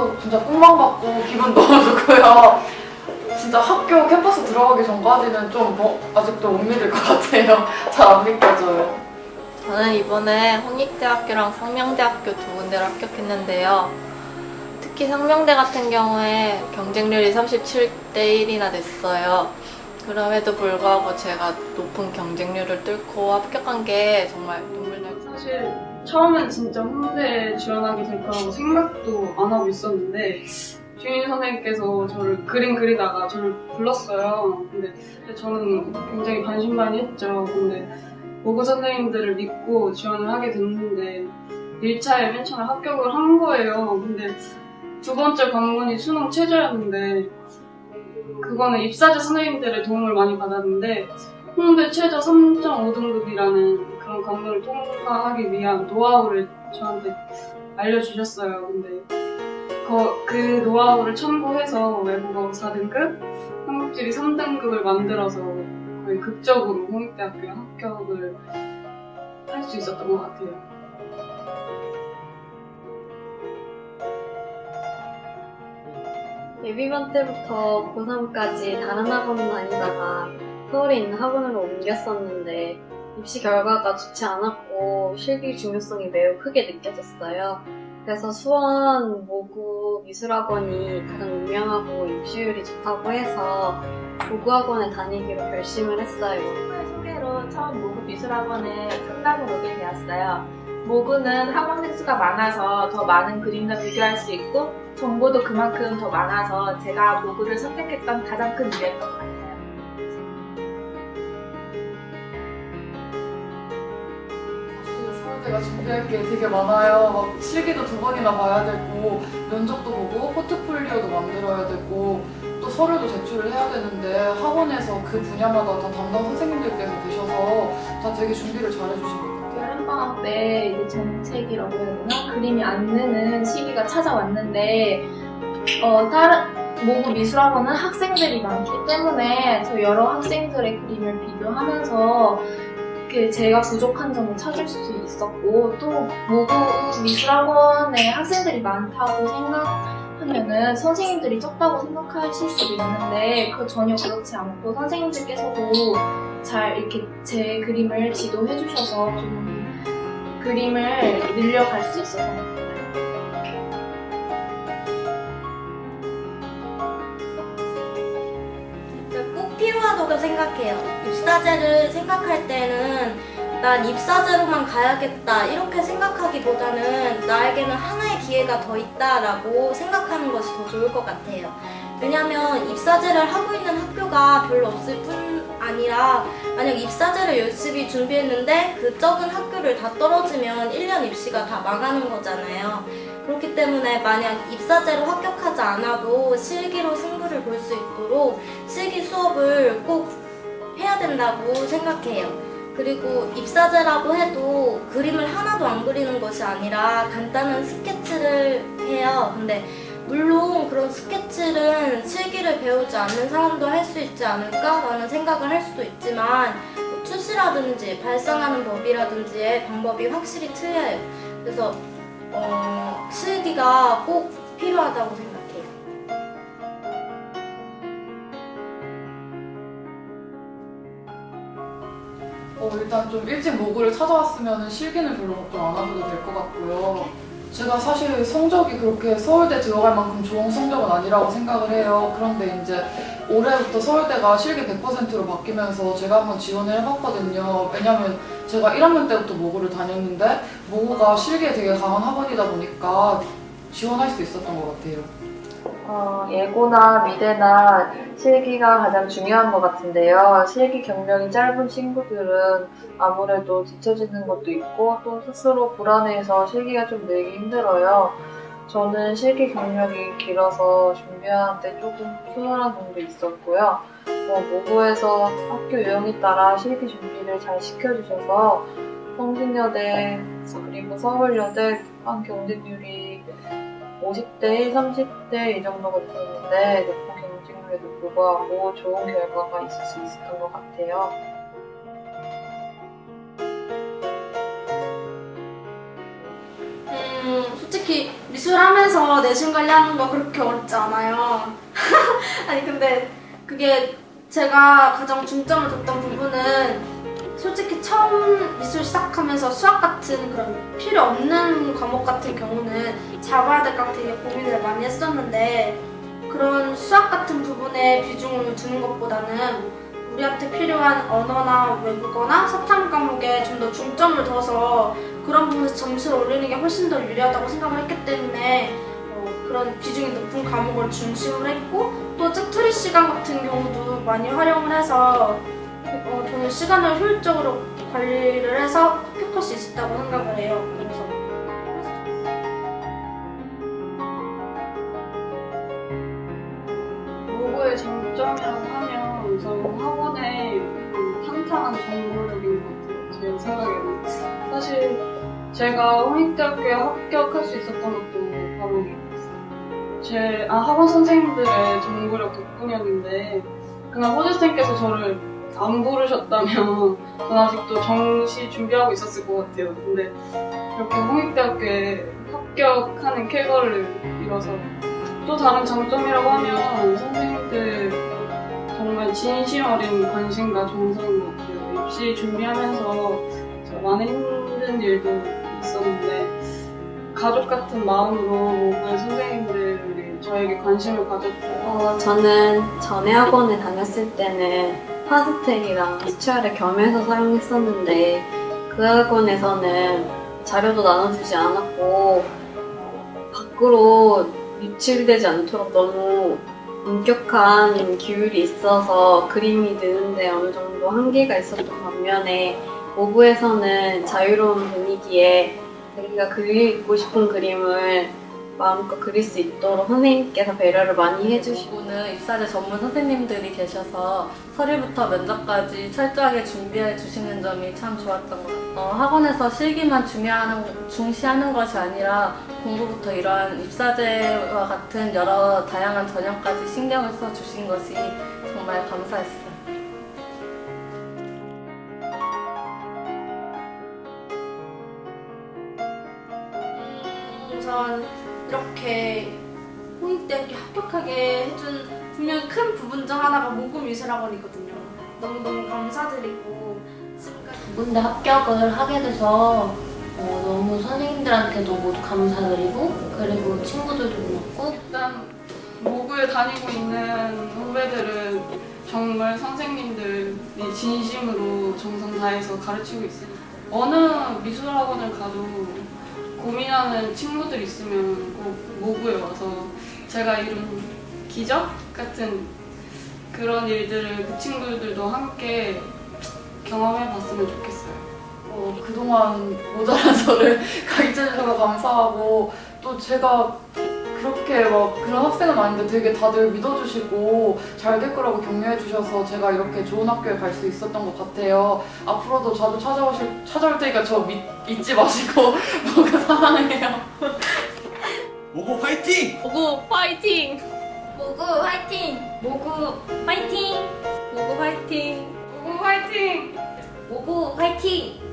해도 진짜 꿈만 같고 기분 너무 좋고요. 진짜 학교 캠퍼스 들어가기 전까지는 좀 아직도 못 믿을 것 같아요. 잘 안 믿겨져요. 저는 이번에 홍익대학교랑 상명대학교 두 군데를 합격했는데요. 특히 상명대 같은 경우에 경쟁률이 37대 1이나 됐어요. 그럼에도 불구하고 제가 높은 경쟁률을 뚫고 합격한 게 정말 눈물 날 것 같아요. 사실 처음엔 진짜 홍대에 지원하게 될 거라고 생각도 안 하고 있었는데 주인 선생님께서 저를 그림 그리다가 저를 불렀어요. 근데 저는 굉장히 반신반의했죠. 근데 모구 선생님들을 믿고 지원을 하게 됐는데 1차에 맨 처음에 합격을 한 거예요. 근데 두 번째 관문이 수능 최저였는데 그거는 입사자 선생님들의 도움을 많이 받았는데 홍대 최저 3.5등급이라는 그런 관문을 통과하기 위한 노하우를 저한테 알려주셨어요. 근데 그 노하우를 참고해서 외국어 4등급, 한국지리 3등급을 만들어서 거의 극적으로 홍익대학교에 합격을 할 수 있었던 것 같아요. 예비반 때부터 고3까지 다른 학원을 다니다가 서울에 있는 학원으로 옮겼었는데 입시 결과가 좋지 않았고 실기 중요성이 매우 크게 느껴졌어요. 그래서 수원 모구 미술학원이 가장 유명하고 입시율이 좋다고 해서 모구학원에 다니기로 결심을 했어요. 친구의 소개로 처음 모구 미술학원에 상담을 오게 되었어요. 모구는 학원생 수가 많아서 더 많은 그림과 비교할 수 있고 정보도 그만큼 더 많아서 제가 모구를 선택했던 가장 큰 이유였던 것 같아요. 서울대가 준비할 게 되게 많아요. 막 실기도 2번이나 봐야 되고 면접도 보고 포트폴리오도 만들어야 되고 또 서류도 제출을 해야 되는데 학원에서 그 분야마다 다 담당 선생님들께서 계셔서 다 되게 준비를 잘 해주신 것 같아요. 여름방학 때 이제 정책이라고 해야 되나? 그림이 안 느는 시기가 찾아왔는데 다른 모구 미술학원은 학생들이 많기 때문에 저 여러 학생들의 그림을 비교하면서 제가 부족한 점을 찾을 수 있었고 또 모구 미술학원에 학생들이 많다고 생각하면은 선생님들이 적다고 생각하실 수도 있는데 전혀 그렇지 않고 선생님들께서도 잘 이렇게 제 그림을 지도해 주셔서 좀 그림을 늘려갈 수 있었던 것 같아요. 꼭 필요하다고 생각해요. 입사제를 생각할 때는 난 입사제로만 가야겠다 이렇게 생각하기보다는 나에게는 하나의 기회가 더 있다라고 생각하는 것이 더 좋을 것 같아요. 왜냐면 입사제를 하고 있는 학교가 별로 없을 뿐 아니라 만약 입사제를 열심히 준비했는데 그 적은 학교를 다 떨어지면 1년 입시가 다 망하는 거잖아요. 그렇기 때문에 만약 입사제로 합격하지 않아도 실기로 승부를 볼 수 있도록 실기 수업을 꼭 해야 된다고 생각해요. 그리고 입사제라고 해도 그림을 하나도 안 그리는 것이 아니라 간단한 스케치를 해요. 근데 물론 그런 스케치는 실기를 배우지 않는 사람도 할 수 있지 않을까라는 생각을 할 수도 있지만 투시라든지 발상하는 법이라든지의 방법이 확실히 틀려요. 그래서 실기가 꼭 필요하다고 생각해요. 일단 좀 일찍 모구를 찾아왔으면 실기는 별로 걱정 안 하셔도 될 것 같고요. 제가 사실 성적이 그렇게 서울대 들어갈 만큼 좋은 성적은 아니라고 생각을 해요. 그런데 이제 올해부터 서울대가 실기 100%로 바뀌면서 제가 한번 지원을 해봤거든요. 왜냐면 제가 1학년 때부터 모구를 다녔는데 모구가 실기에 되게 강한 학원이다 보니까 지원할 수 있었던 것 같아요. 예고나 미대나 실기가 가장 중요한 것 같은데요. 실기 경력이 짧은 친구들은 아무래도 뒤처지는 것도 있고 또 스스로 불안해서 실기가 좀 늘기 힘들어요. 저는 실기 경력이 길어서 준비하는데 조금 수월한 점도 있었고요. 모구에서 학교 유형에 따라 실기 준비를 잘 시켜주셔서 성신여대 그리고 서울여대 한 경쟁률이 50대 1, 30대 이 정도가 되는데 높은 경쟁률에도 불구하고 좋은 결과가 있을 수 있었던 것 같아요. 솔직히 미술하면서 내신 관리하는 거 그렇게 어렵지 않아요. 아니 근데 그게 제가 가장 중점을 뒀던 부분은 솔직히 처음 미술 시작하면서 수학 같은 그런 필요 없는 과목 같은 경우는 잡아야 될까 되게 고민을 많이 했었는데 그런 수학 같은 부분에 비중을 두는 것보다는 우리한테 필요한 언어나 외국어나 사탐 과목에 좀 더 중점을 둬서 그런 부분에서 점수를 올리는 게 훨씬 더 유리하다고 생각을 했기 때문에 그런 비중이 높은 과목을 중심으로 했고 또 짝투리 시간 같은 경우도 많이 활용을 해서 저는 시간을 효율적으로 관리를 해서 합격할 수 있었다고 생각을 해요. 그래서 모고의 장점이라고 하면 우선 학원의 탄탄한 정보력인 것 같아요. 제 생각에는. 사실 제가 홍익대학교에 합격할 수 있었던 것도 바로 학원 선생님들의 정보력 덕분이었는데 그날 호주쌤께서 저를 안 부르셨다면 전 아직도 정시 준비하고 있었을 것 같아요. 근데 이렇게 홍익대학교에 합격하는 쾌거를 이뤄서 또 다른 장점이라고 하면 선생님들 정말 진심 어린 관심과 정성인 것 같아요. 입시 준비하면서 제가 많은 힘든 일도 있었는데 가족 같은 마음으로 모든 선생님들이 저에게 관심을 가져주고 저는 전에 학원에 다녔을 때는 파스텔이랑 스튜어를 겸해서 사용했었는데 그 학원에서는 자료도 나눠주지 않았고 밖으로 유출되지 않도록 너무 엄격한 규율이 있어서 그림이 느는데 어느 정도 한계가 있었던 반면에 모브에서는 자유로운 분위기에 자기가 그리고 싶은 그림을 마음껏 그릴 수 있도록 선생님께서 배려를 많이 해주시고 오늘 입사제 전문 선생님들이 계셔서 서류부터 면접까지 철저하게 준비해 주시는 점이 참 좋았던 것 같아요. 학원에서 실기만 중시하는 것이 아니라 공부부터 이러한 입사제와 같은 여러 다양한 전형까지 신경을 써 주신 것이 정말 감사했어요. 우선 이렇게 홍익대학교 합격하게 해준 분명 큰 부분 중 하나가 모금미술학원이거든요. 너무너무 감사드리고 지금까지 근데 합격을 하게 돼서 너무 선생님들한테도 모두 감사드리고 그리고 친구들도 고맙고 일단 모구에 다니고 있는 후배들은 정말 선생님들이 진심으로 정성 다해서 가르치고 있으니까 어느 미술학원을 가도 고민하는 친구들 있으면 꼭 모구에 와서 제가 이룬 기적 같은 그런 일들을 그 친구들도 함께 경험해봤으면 좋겠어요. 그동안 모자란 저를 가르쳐주셔서 감사하고 또 제가 그렇게 막 그런 학생은 아닌데 되게 다들 믿어주시고 잘 될 거라고 격려해주셔서 제가 이렇게 좋은 학교에 갈 수 있었던 것 같아요. 앞으로도 자주 찾아올 테니까 저 잊지 마시고 모두 사랑해요. 모고 화이팅! 모고 파이팅! 모구 화이팅! 모구 파이팅! 모고 파이팅! 모구 화이팅! 모구 화이팅!